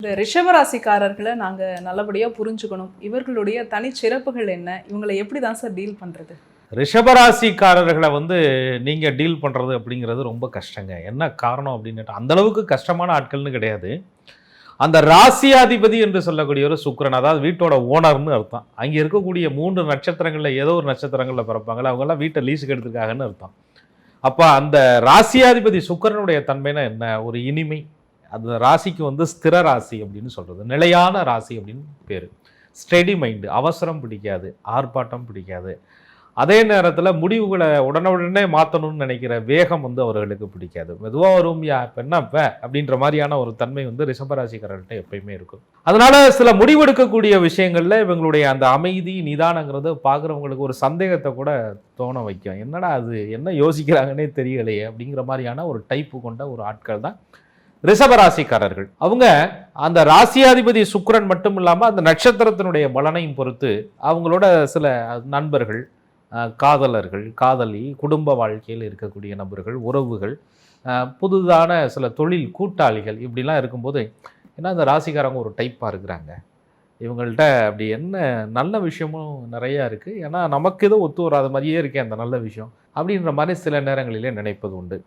இந்த ரிஷபராசிக்காரர்களை நாங்கள் நல்லபடியாக புரிஞ்சுக்கணும். இவர்களுடைய தனிச்சிறப்புகள் என்ன? இவங்களை எப்படி தான் சார் டீல் பண்ணுறது? ரிஷபராசிக்காரர்களை நீங்கள் டீல் பண்ணுறது அப்படிங்கிறது ரொம்ப கஷ்டங்க. என்ன காரணம் அப்படின்னுட்டு அந்தளவுக்கு கஷ்டமான ஆட்கள்னு கிடையாது. அந்த ராசியாதிபதி என்று சொல்லக்கூடிய ஒரு சுக்கிரன், அதாவது வீட்டோட ஓனர்னு அர்த்தம். அங்கே இருக்கக்கூடிய 3 நட்சத்திரங்களில் ஏதோ ஒரு நட்சத்திரங்களில் பிறப்பாங்களே, அவங்கெல்லாம் வீட்டை லீஸுக்கு எடுத்துருக்காங்கன்னு அர்த்தம். அப்போ அந்த ராசியாதிபதி சுக்கிரனுடைய தன்மைனா என்ன? ஒரு இனிமை. அந்த ராசிக்கு ஸ்திர ராசி அப்படின்னு சொல்கிறது, நிலையான ராசி அப்படின்னு பேர். ஸ்டெடி மைண்டு, அவசரம் பிடிக்காது, ஆர்ப்பாட்டம் பிடிக்காது. அதே நேரத்தில் முடிவுகளை உடனுடனே மாற்றணும்னு நினைக்கிற வேகம் அவர்களுக்கு பிடிக்காது. மெதுவாக வரும், இப்போ என்ன இப்போ அப்படின்ற மாதிரியான ஒரு தன்மை ரிஷபராசிக்காரர்கிட்ட எப்பயுமே இருக்கும். அதனால சில முடிவெடுக்கக்கூடிய விஷயங்களில் இவங்களுடைய அந்த அமைதி நிதானங்கிறது பார்க்குறவங்களுக்கு ஒரு சந்தேகத்தை கூட தோண வைக்கும். என்னடா அது, என்ன யோசிக்கிறாங்கன்னே தெரியலையே அப்படிங்கிற மாதிரியான ஒரு டைப்பு கொண்ட ஒரு ஆட்கள் தான் ரிஷபராசிக்காரர்கள். அவங்க அந்த ராசியாதிபதி சுக்கிரன் மட்டும் இல்லாமல் அந்த நட்சத்திரத்தினுடைய பலனையும் பொறுத்து அவங்களோட சில நண்பர்கள், காதலர்கள், காதலி, குடும்ப வாழ்க்கையில் இருக்கக்கூடிய நபர்கள், உறவுகள், புதுதான சில தொழில் கூட்டாளிகள் இப்படிலாம் இருக்கும்போது, ஏன்னா அந்த ராசிக்காரங்க ஒரு டைப்பாக இருக்கிறாங்க. இவங்கள்ட்ட அப்படி என்ன நல்ல விஷயமும் நிறையா இருக்குது. ஏன்னா நமக்கு ஏதோ ஒத்து வராத மாதிரியே இருக்கே அந்த நல்ல விஷயம் அப்படின்ற மாதிரி சில நேரங்களிலே நினைப்பது உண்டு.